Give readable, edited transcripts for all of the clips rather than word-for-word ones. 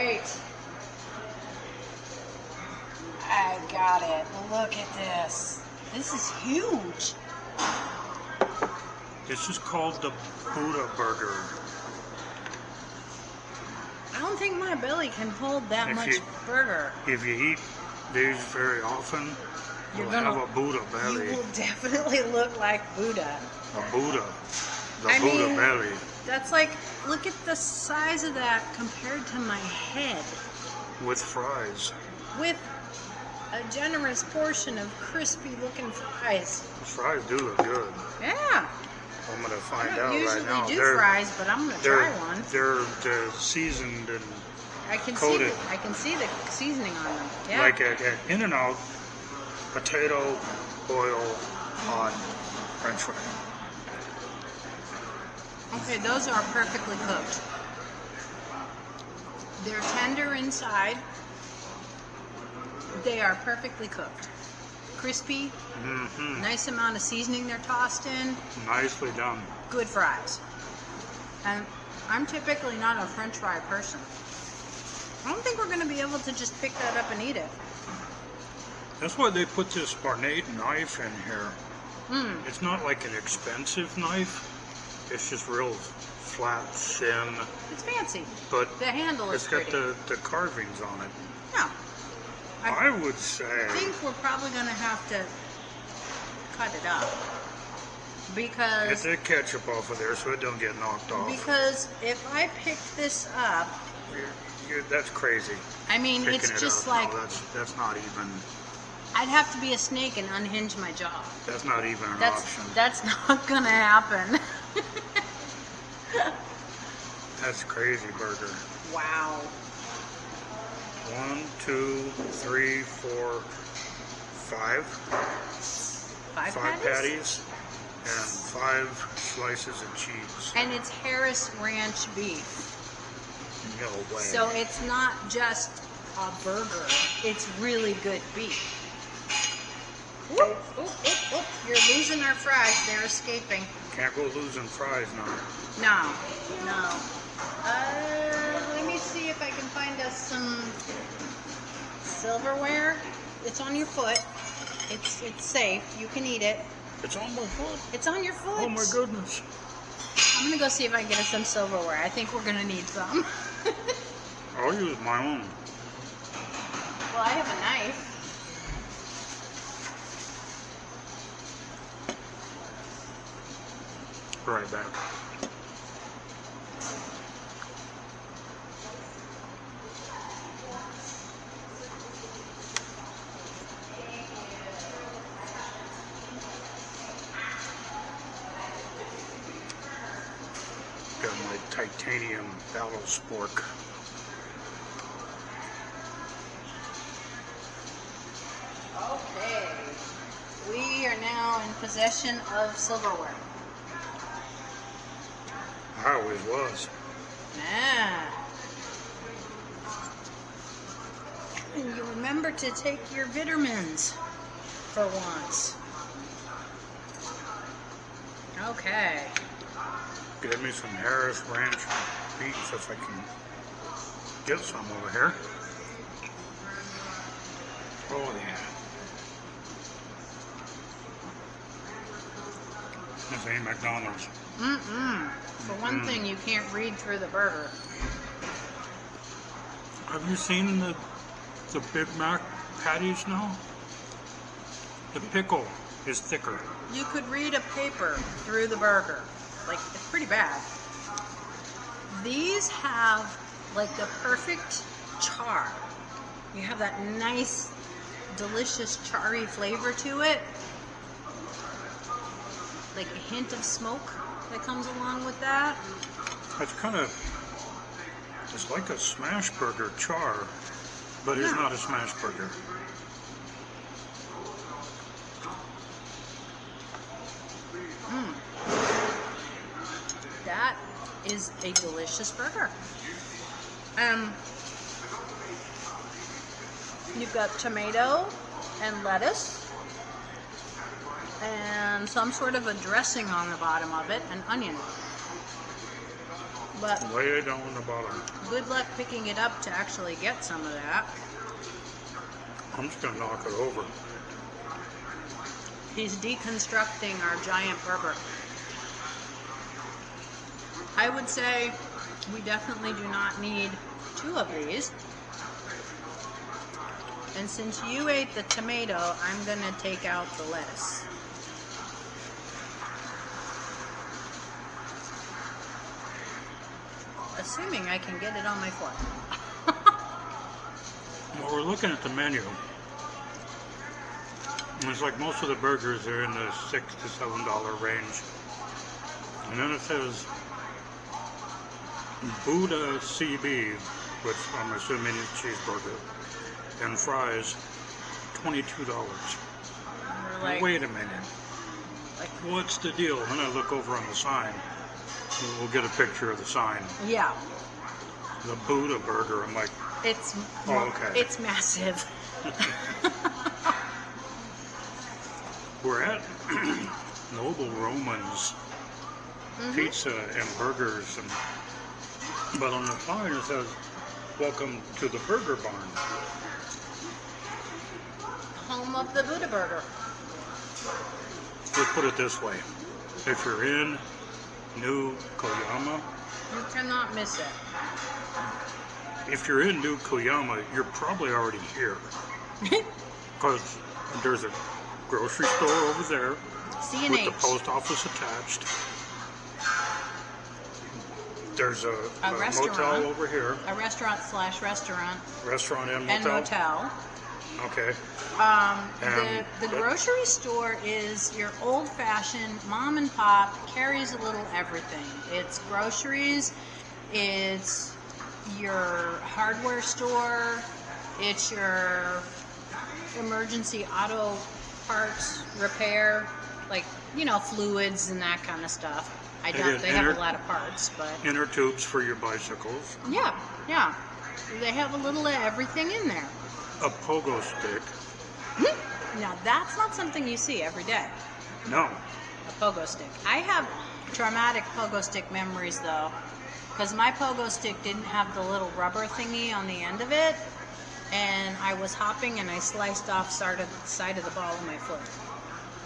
right. I got it. Look at this. This is huge. This is called the Buddha burger. I don't think my belly can hold that much burger. If you eat these very often, you'll have a Buddha belly. You will definitely look like Buddha. A Buddha. The Buddha belly. That's like, look at the size of that compared to my head. With fries. With a generous portion of crispy looking fries. The fries do look good. Yeah. I'm going to find out right now. I don't usually do fries, but I'm going to try one. They're seasoned and coated. I can see the seasoning on them. Yeah. Like at In-N-Out, potato, oil on French fry. Okay, those are perfectly cooked. They're tender inside. They are perfectly cooked. Crispy, nice amount of seasoning they're tossed in. Nicely done. Good fries. And I'm typically not a French fry person. I don't think we're going to be able to just pick that up and eat it. That's why they put this ornate knife in here. It's not like an expensive knife. It's just real flat, thin. It's fancy. But the handle is pretty. It's got the carvings on it. Yeah. I would say. I think we're probably going to have to cut it up. Because... Get the ketchup off of there so it don't get knocked off. Because if I pick this up... That's crazy. I mean, it's just like... No, that's not even... I'd have to be a snake and unhinge my jaw. That's not even an option. That's not going to happen. That's crazy burger. Wow. 1, 2, 3, 4, 5. 5 patties and 5 slices of cheese. And it's Harris Ranch beef. No way. So it's not just a burger. It's really good beef. Whoop, whoop, whoop, whoop. You're losing our fries. They're escaping. Can't go losing fries now. No. Let me see if I can find us some silverware. It's on your foot. It's safe. You can eat it. It's on my foot. It's on your foot. Oh my goodness. I'm gonna go see if I can get us some silverware. I think we're gonna need some. I'll use my own. Well, I have a knife. Right back. Got my titanium battle spork. Okay. We are now in possession of silverware. I always was. Ah. And you remember to take your vitamins for once. Okay. Get me some Harris Ranch beef if I can get some over here. Oh yeah. This ain't McDonald's. For one thing, you can't read through the burger. Have you seen the Big Mac patties now? The pickle is thicker. You could read a paper through the burger. Like, it's pretty bad. These have, like, the perfect char. You have that nice, delicious, charry flavor to it. Like a hint of smoke that comes along with that. It's kind of, it's like a smash burger char, but it's not a smash burger. That is a delicious burger. You've got tomato and lettuce and some sort of a dressing on the bottom of it, and onion. but way down on the bottom. good luck picking it up to actually get some of that. I'm just gonna knock it over. He's deconstructing our giant burger. I would say we definitely do not need 2 of these. And since you ate the tomato, I'm gonna take out the lettuce. Assuming I can get it on my fork. Well, we're looking at the menu. And it's like most of the burgers are in the $6 to $7 range. And then it says Buddha CB, which I'm assuming is cheeseburger, and fries, $22. We're like, Wait a minute. What's the deal? And then I look over on the sign. We'll get a picture of the sign. yeah, The Buddha burger. I'm like, it's okay. it's massive. We're at Noble Roman's Pizza and Burgers, but on the sign it says, "Welcome to the Burger Barn." Home of the Buddha burger. Let's put it this way: if you're in New Cuyama, You cannot miss it. if you're in New Cuyama, you're probably already here, because there's a grocery store over there C&H. with the post office attached. There's a restaurant. motel over here. A restaurant/restaurant Restaurant and and motel. motel. Okay. The grocery store is your old-fashioned mom and pop, carries a little everything. It's groceries, it's your hardware store, it's your emergency auto parts repair, like, fluids and that kind of stuff. I doubt they have a lot of parts, but Inner tubes for your bicycles. yeah. They have a little of everything in there. A pogo stick. Now, that's not something you see every day. No. A pogo stick. I have traumatic pogo stick memories, though, because my pogo stick didn't have the little rubber thingy on the end of it, and I was hopping and I sliced off side of the ball of my foot.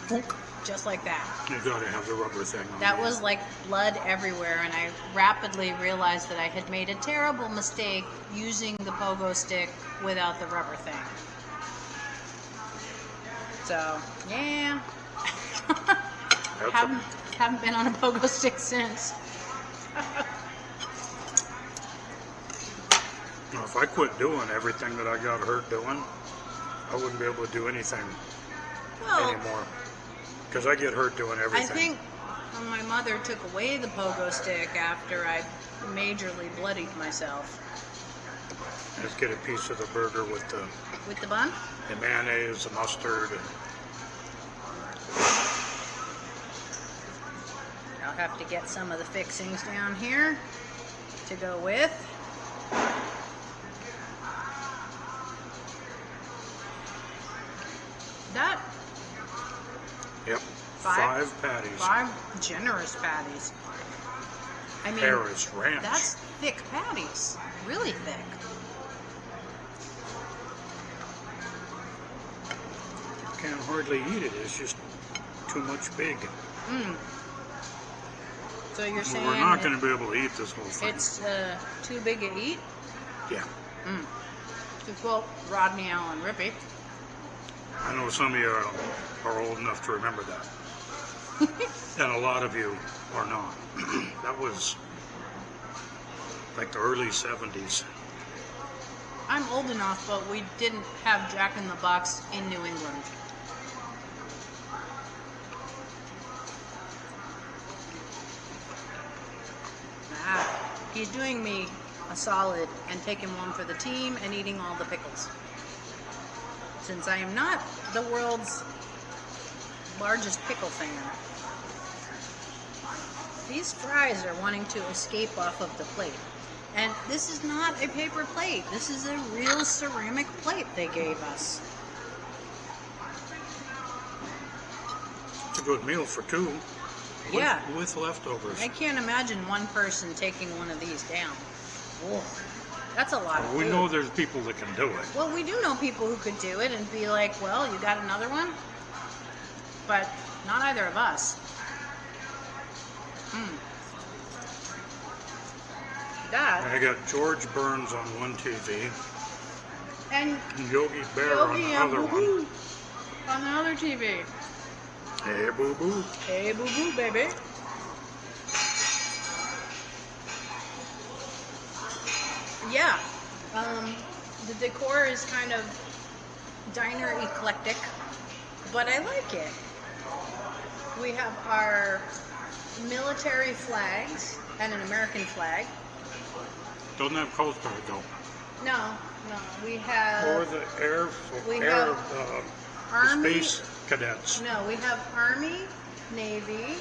Boonk, just like that. You gotta have the rubber thing on. That was like blood everywhere, and I rapidly realized that I had made a terrible mistake using the pogo stick without the rubber thing. So, yeah. Haven't been on a pogo stick since. Now, if I quit doing everything that I got hurt doing, I wouldn't be able to do anything anymore. Because I get hurt doing everything. I think when my mother took away the pogo stick after I majorly bloodied myself. Let's get a piece of the burger with the Bun? The mayonnaise, the mustard. I'll have to get some of the fixings down here to go with. That Yep. 5 patties. 5 generous patties. I mean, Paris Ranch. that's thick patties. Really thick. Can't hardly eat it. It's just too much big. So you're saying We're not going to be able to eat this whole thing. it's too big to eat? Yeah. To quote Rodney Allen Rippey. I know some of you are old enough to remember that. And a lot of you are not. That was like the early 70s. I'm old enough, but we didn't have Jack in the Box in New England. He's doing me a solid and taking one for the team and eating all the pickles. Since I am not the world's largest pickle fan, these fries are wanting to escape off of the plate. And this is not a paper plate. This is a real ceramic plate they gave us. It's a good meal for 2. Yeah. With leftovers. I can't imagine one person taking one of these down. Whoa. That's a lot of We food. know there's people that can do it. Well, we do know people who could do it and be like, well, you got another one? But not either of us. That. I got George Burns on one TV And and Yogi Bear Yogi on the and other Boo one. Boo on the other TV. Hey, boo boo. Hey, Boo Boo, baby. Yeah. The decor is kind of diner eclectic, but I like it. We have our military flags and an American flag. Doesn't have Coast Guard though. No, we have Or the we air have the Army. space cadets. No, we have Army, Navy,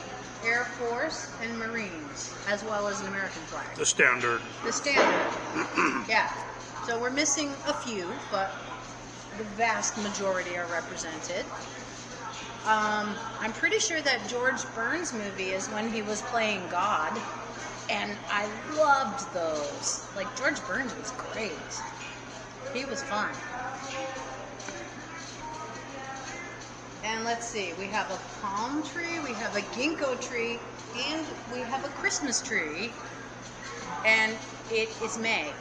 Air Force, and Marines, as well as an American flag. The standard. The standard. Yeah. So we're missing a few, but the vast majority are represented. I'm pretty sure that George Burns movie is when he was playing God, and I loved those. Like, George Burns was great. He was fun. And let's see, we have a palm tree, we have a ginkgo tree, and we have a Christmas tree, and it is May.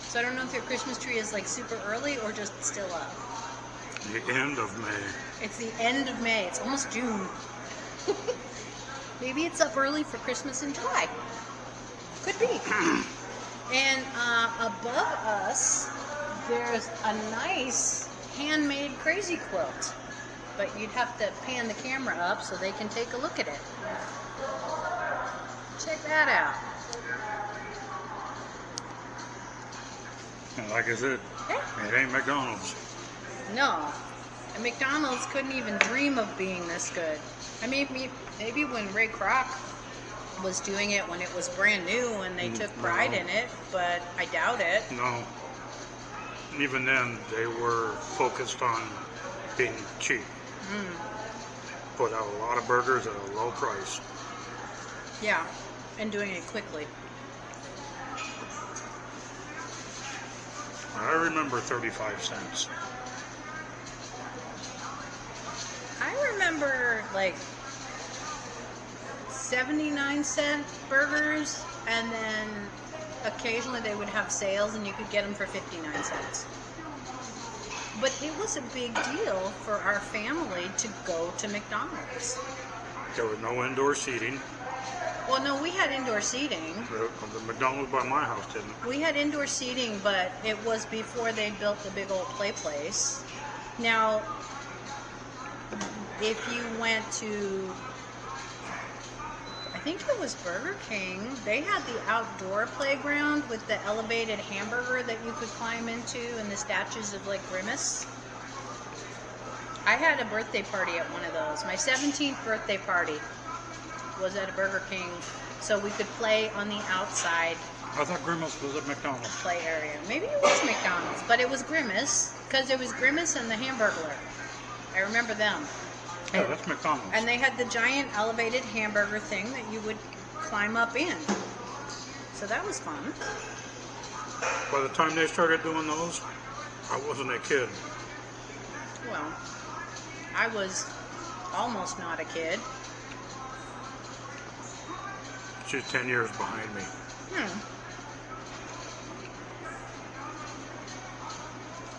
So I don't know if your Christmas tree is like super early or just still up. The end of May. It's the end of May. It's almost June. Maybe it's up early for Christmas in July. Could be. And above us, there's a nice handmade crazy quilt. But you'd have to pan the camera up so they can take a look at it. Check that out. And like I said, Yeah. it ain't McDonald's. No. And McDonald's couldn't even dream of being this good. I mean, maybe when Ray Kroc was doing it when it was brand new and they took pride in it, but I doubt it. No. Even then, they were focused on being cheap. Put out a lot of burgers at a low price. Yeah, and doing it quickly. I remember 35 cents. I remember like 79-cent burgers, and then occasionally they would have sales and you could get them for 59 cents. But it was a big deal for our family to go to McDonald's. There was no indoor seating. Well, no, we had indoor seating. The McDonald's by my house didn't. We had indoor seating, but it was before they built the big old play place. Now, if you went to, I think it was Burger King, they had the outdoor playground with the elevated hamburger that you could climb into and the statues of like Grimace. I had a birthday party at one of those. My 17th birthday party was at a Burger King, so we could play on the outside I thought Grimace was at McDonald's. play area. Maybe it was McDonald's, but it was Grimace, because it was Grimace and the Hamburglar. I remember them. Yeah, that's McDonald's. And they had the giant elevated hamburger thing that you would climb up in. So that was fun. By the time they started doing those, I wasn't a kid. Well, I was almost not a kid. She's 10 years behind me.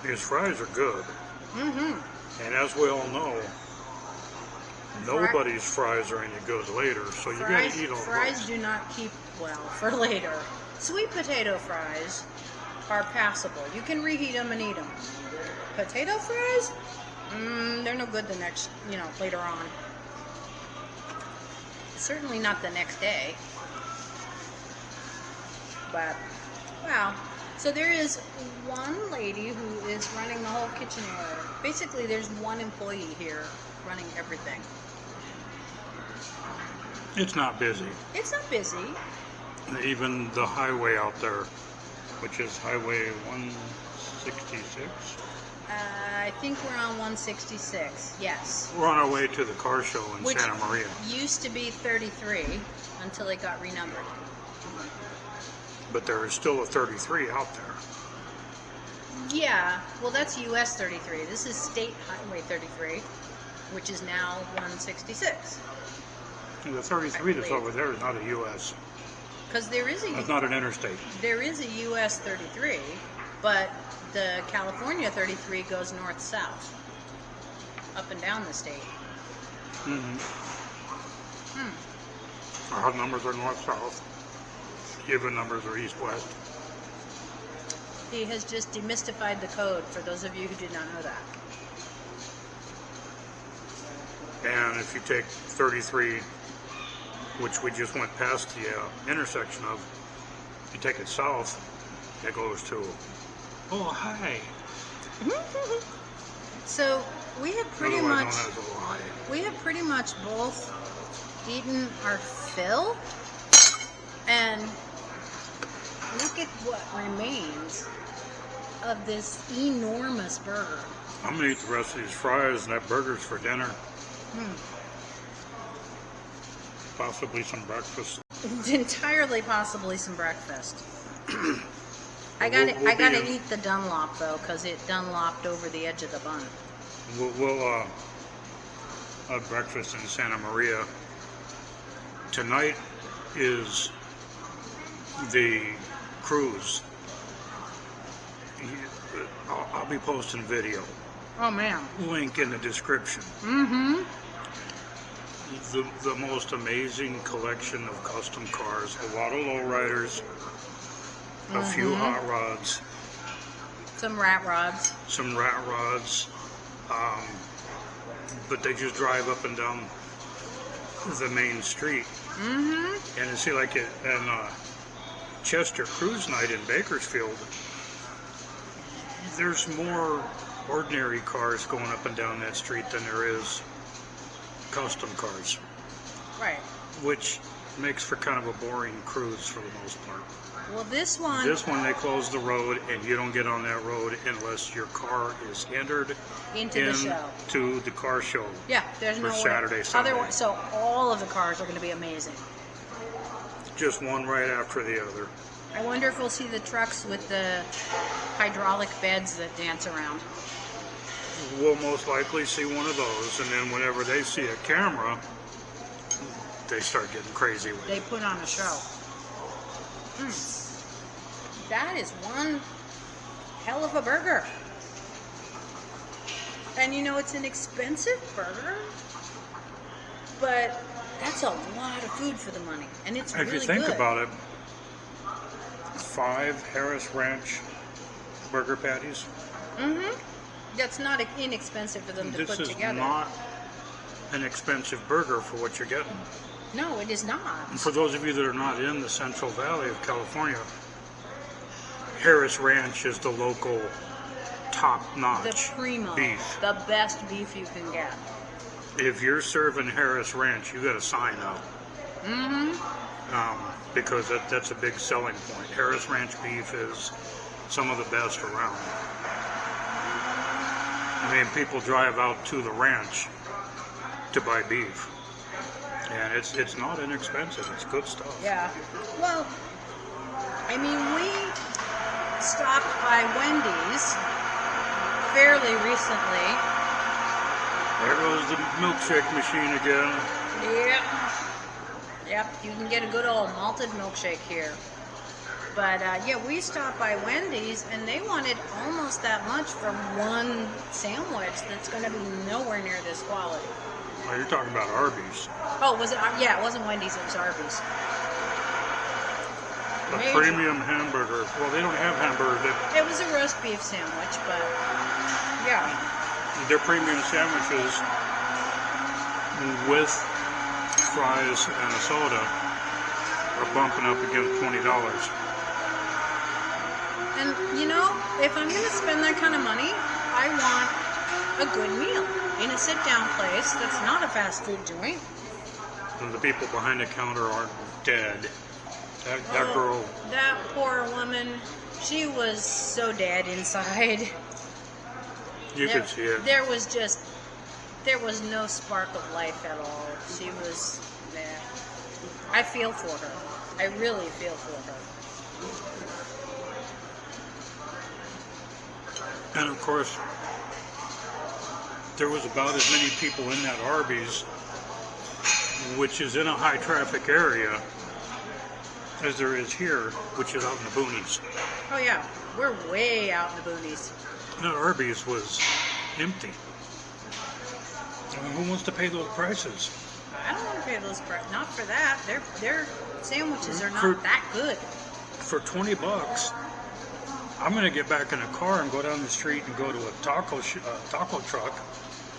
These fries are good. And as we all know, nobody's fries are any good later, so you gotta eat all Fries those. do not keep well for later. Sweet potato fries are passable. You can reheat them and eat them. Potato fries? They're no good the next, later on. Certainly not the next day. But, wow. So there is one lady who is running the whole kitchen area. Basically, there's one employee here running everything. It's not busy. It's not busy. Even the highway out there, which is Highway 166. I think we're on 166. Yes. We're on our way to the car show in Which Santa Maria. used to be 33 until it got renumbered. But there is still a 33 out there. Yeah, well, that's US 33. This is State Highway 33, which is now 166. And the 33 that's over there is not a U.S. Because That's not an interstate. there is a US 33, but the California 33 goes north-south, up and down the state. Mm-hmm. Odd numbers are north-south. Even numbers are east-west. He has just demystified the code for those of you who did not know that. And if you take 33, which we just went past the intersection of, if you take it south, it goes to, oh, hi. So we have pretty Otherwise much known as Ohio. we have pretty much both eaten our fill, and look at what remains of this enormous burger. I'm going to eat the rest of these fries and that burger's for dinner. Possibly some breakfast. Entirely possibly some breakfast. I We'll gotta be in- eat the Dunlop though, because it Dunlopped over the edge of the bun. We'll have breakfast in Santa Maria. Tonight is the cruise. I'll be posting video. Oh man. Link in the description. Mm-hmm. The most amazing collection of custom cars. A lot of lowriders, a few hot rods, Some rat rods. some rat rods, but they just drive up and down the main street. Mm-hmm. And you see, like in Chester Cruise Night in Bakersfield, there's more ordinary cars going up and down that street than there is custom cars, Right. which makes for kind of a boring cruise for the most part. Well, this one. This one, they close the road, and you don't get on that road unless your car is entered Into the show. to the car show. Yeah, there's for no way. Saturday, Sunday. Otherwise, so all of the cars are going to be amazing. Just one right after the other. I wonder if we'll see the trucks with the hydraulic beds that dance around. We'll most likely see one of those, and then whenever they see a camera, they start getting crazy with They it. put on a show. That is one hell of a burger. And you know, it's an expensive burger, but that's a lot of food for the money. And it's If really you think good. about it, 5 Harris Ranch burger patties. Mm-hmm. That's not inexpensive for them to This put is together. not an expensive burger for what you're getting. No, it is not. And for those of you that are not in the Central Valley of California, Harris Ranch is the local The top-notch primo, beef. the best beef you can get. If you're serving Harris Ranch, you got to sign up. Mm-hmm. Because that's a big selling point. Harris Ranch beef is some of the best around. I mean, people drive out to the ranch to buy beef. And it's not inexpensive. It's good stuff. Yeah. Well, I mean, we stopped by Wendy's fairly recently. There goes the milkshake machine again. Yep. Yep, you can get a good old malted milkshake here. But yeah, we stopped by Wendy's and they wanted almost that much for one sandwich that's going to be nowhere near this quality. Oh, you're talking about Arby's. Oh, was it? Yeah, it wasn't Wendy's, it was Arby's. The Major. premium hamburger. Well, they don't have hamburgers. It was a roast beef sandwich, but yeah. Their premium sandwiches with fries and a soda are bumping up against $20. And you know, if I'm going to spend that kind of money, I want a good meal in a sit-down place that's not a fast food joint. And the people behind the counter aren't dead. That girl, That poor woman, she was so dead inside. You could see it. There was no spark of life at all. She was, I feel for her. I really feel for her. And of course, there was about as many people in that Arby's, which is in a high traffic area, as there is here, which is out in the boonies. Oh yeah, we're way out in the boonies. That Arby's was empty. I mean, who wants to pay those prices? I don't want to pay those prices. Not for that. Their sandwiches are not that good. For $20, I'm going to get back in a car and go down the street and go to a taco truck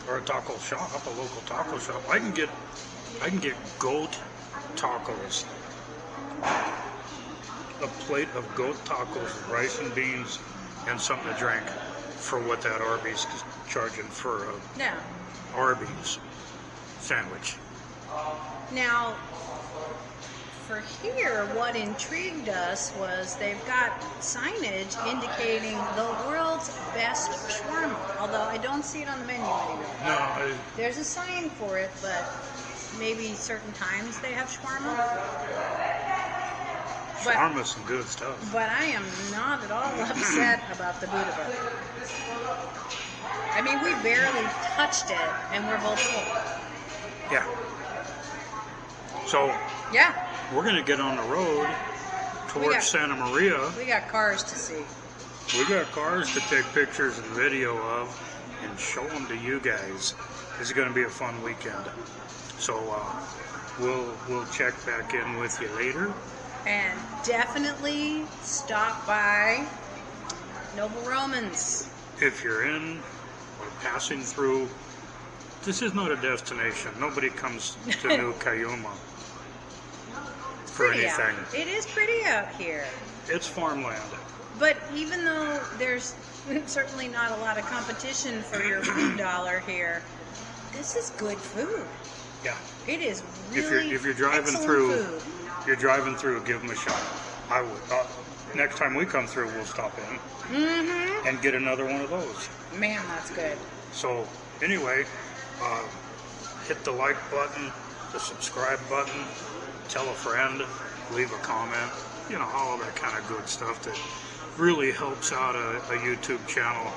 or a taco shop, a local taco shop. I can get goat tacos. A plate of goat tacos, rice and beans, and something to drink for what that Arby's is charging for a Arby's sandwich. Now, for here, what intrigued us was they've got signage indicating the world's best shawarma, although I don't see it on the menu anymore. No, There's a sign for it, but maybe certain times they have shawarma. shawarma's some good stuff. But I am not at all upset about the Buddha burger. I mean, we barely touched it, and we're both full. Yeah. So Yeah, we're going to get on the road towards Santa Maria. we got cars to see. We got cars to take pictures and video of and show them to you guys. This is going to be a fun weekend. So we'll check back in with you later. And definitely stop by Noble Romans. If you're in or passing through, this is not a destination. Nobody comes to New Cuyama for Pretty out. anything. It is pretty out here. It's farmland. But even though there's certainly not a lot of competition for your food dollar here, this is good food. Yeah. It is really If you're driving excellent through, food. give them a shot. I would. Next time we come through, we'll stop in Mm-hmm. and get another one of those. Man, that's good. So anyway, hit the like button, the subscribe button, tell a friend, leave a comment, you know, all of that kind of good stuff that really helps out a YouTube channel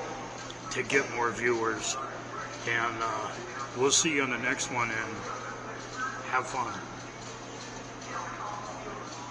to get more viewers. And we'll see you on the next one, and have fun.